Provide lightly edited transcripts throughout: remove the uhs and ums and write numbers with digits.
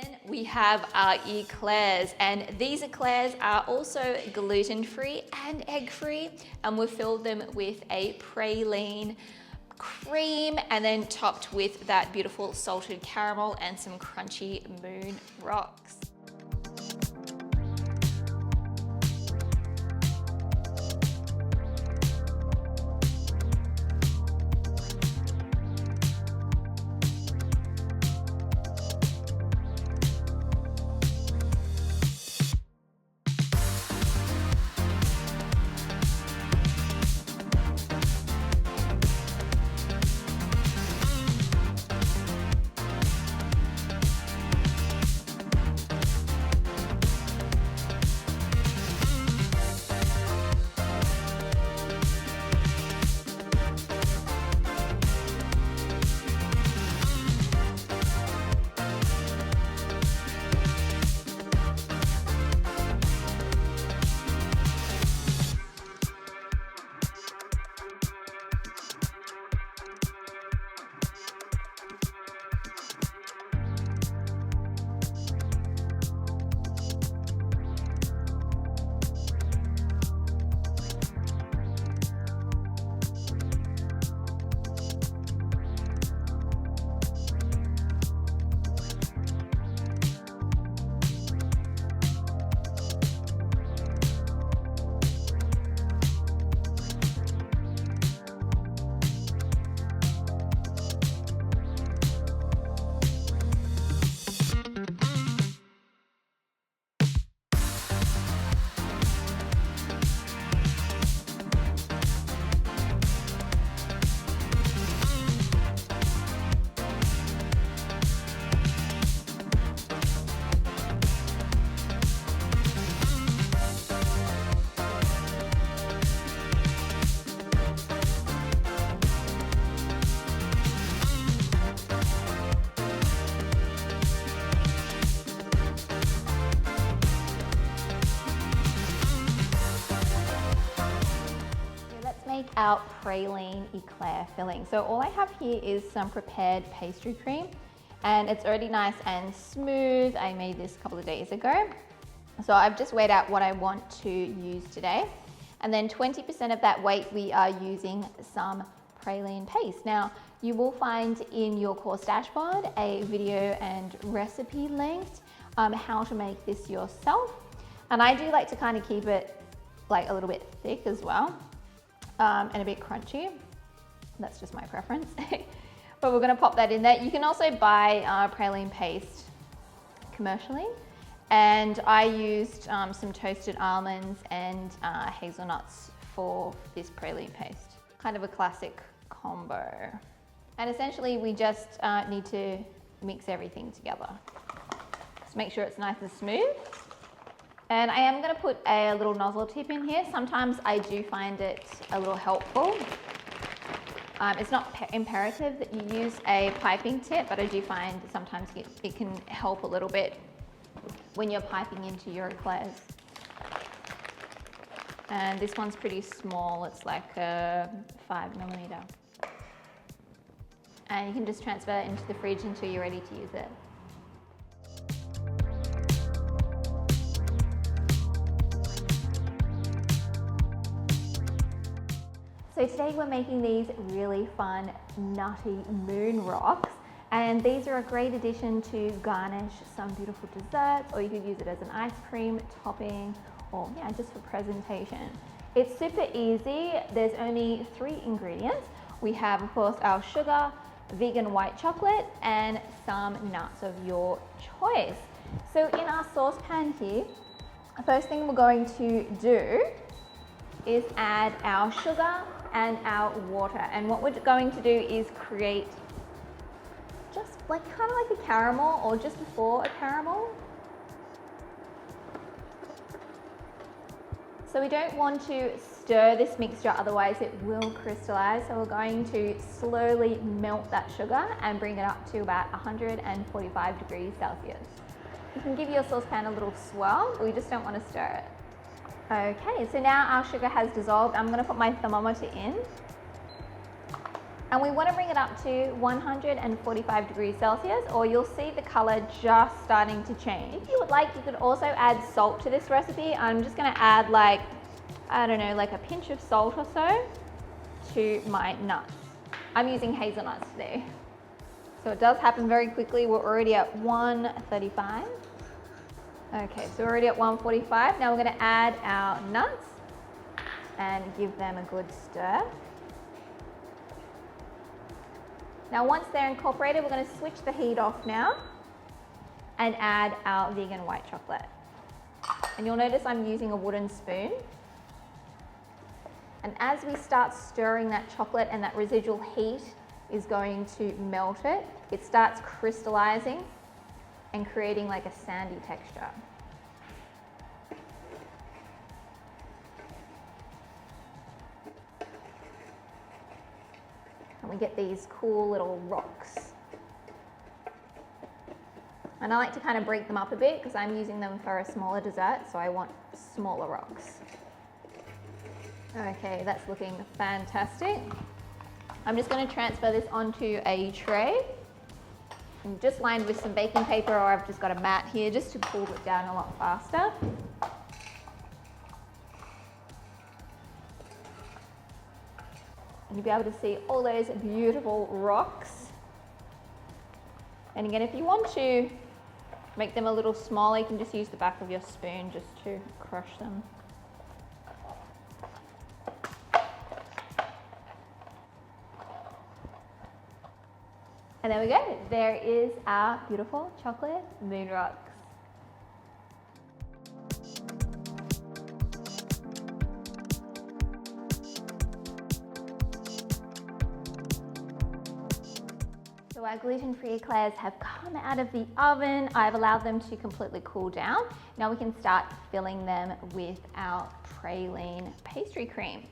Then we have our eclairs, and these eclairs are also gluten-free and egg-free, and we've filled them with a praline cream and then topped with that beautiful salted caramel and some crunchy moon rocks. Make our praline eclair filling. So all I have here is some prepared pastry cream, and it's already nice and smooth. I made this a couple of days ago. So I've just weighed out what I want to use today. And then 20% of that weight, we are using some praline paste. Now, you will find in your course dashboard a video and recipe linked how to make this yourself. And I do like to kind of keep it like a little bit thick as well. And a bit crunchy. That's just my preference. But we're gonna pop that in there. You can also buy praline paste commercially. And I used some toasted almonds and hazelnuts for this praline paste. Kind of a classic combo. And essentially we just need to mix everything together. Just make sure it's nice and smooth. And I am going to put a little nozzle tip in here. Sometimes I do find it a little helpful. It's not imperative that you use a piping tip, but I do find sometimes it can help a little bit when you're piping into your eclairs. And this one's pretty small. It's like a 5mm. And you can just transfer it into the fridge until you're ready to use it. So today we're making these really fun, nutty moon rocks, and these are a great addition to garnish some beautiful desserts, or you could use it as an ice cream topping, or yeah, just for presentation. It's super easy. There's only 3 ingredients. We have, of course, our sugar, vegan white chocolate, and some nuts of your choice. So in our saucepan here, the first thing we're going to do is add our sugar and our water. And what we're going to do is create just like kind of like a caramel, or just before a caramel. So we don't want to stir this mixture, otherwise it will crystallize. So we're going to slowly melt that sugar and bring it up to about 145 degrees Celsius. You can give your saucepan a little swirl, but we just don't want to stir it. Okay, so now our sugar has dissolved. I'm going to put my thermometer in. And we want to bring it up to 145 degrees Celsius, or you'll see the color just starting to change. If you would like, you could also add salt to this recipe. I'm just going to add like, I don't know, like a pinch of salt or so to my nuts. I'm using hazelnuts today. So it does happen very quickly. We're already at 135. Okay, so we're already at 145. Now we're going to add our nuts and give them a good stir. Now once they're incorporated, we're going to switch the heat off now and add our vegan white chocolate. And you'll notice I'm using a wooden spoon. And as we start stirring that chocolate and that residual heat is going to melt it, it starts crystallizing and creating like a sandy texture. And we get these cool little rocks. And I like to kind of break them up a bit because I'm using them for a smaller dessert, so I want smaller rocks. Okay, that's looking fantastic. I'm just going to transfer this onto a tray. I'm just lined with some baking paper, or I've just got a mat here just to pull it down a lot faster. And you'll be able to see all those beautiful rocks. And again, if you want to make them a little smaller, you can just use the back of your spoon just to crush them. And there we go. There is our beautiful chocolate moon rocks. So our gluten-free eclairs have come out of the oven. I've allowed them to completely cool down. Now we can start filling them with our praline pastry cream.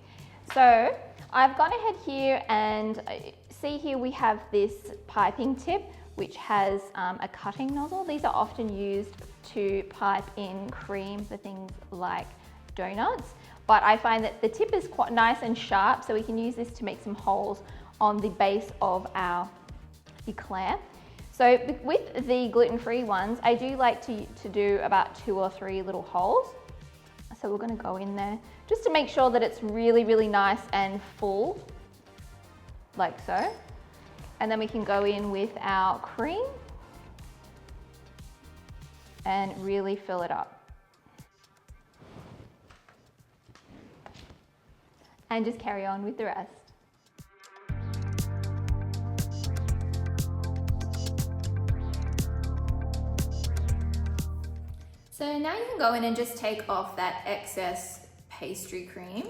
So I've gone ahead here and see here we have this piping tip which has a cutting nozzle. These are often used to pipe in cream for things like donuts, but I find that the tip is quite nice and sharp, so we can use this to make some holes on the base of our eclair. So with the gluten-free ones, I do like to do about 2 or 3 little holes. So we're going to go in there just to make sure that it's really, really nice and full, like so. And then we can go in with our cream and really fill it up. And just carry on with the rest. So now you can go in and just take off that excess pastry cream.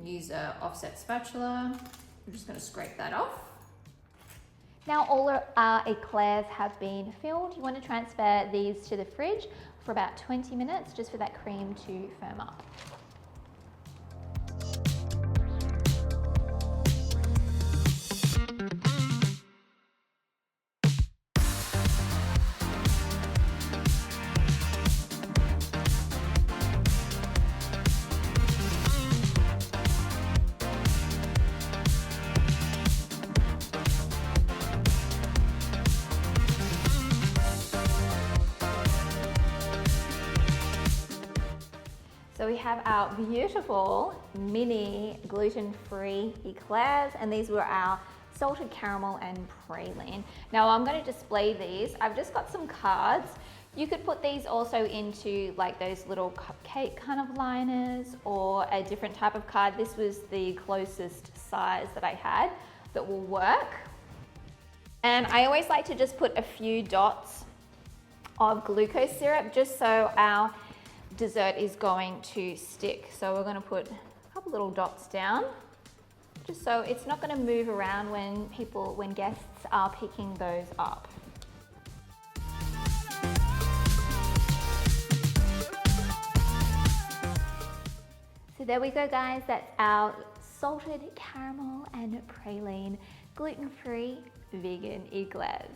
Use an offset spatula. I'm just going to scrape that off. Now all our eclairs have been filled. You want to transfer these to the fridge for about 20 minutes just for that cream to firm up. So we have our beautiful mini gluten-free eclairs, and these were our salted caramel and praline. Now I'm going to display these. I've just got some cards. You could put these also into like those little cupcake kind of liners or a different type of card. This was the closest size that I had that will work. And I always like to just put a few dots of glucose syrup just so our dessert is going to stick. So we're going to put a couple little dots down just so it's not going to move around when guests are picking those up. So there we go, guys. That's our salted caramel and praline gluten-free vegan eclairs.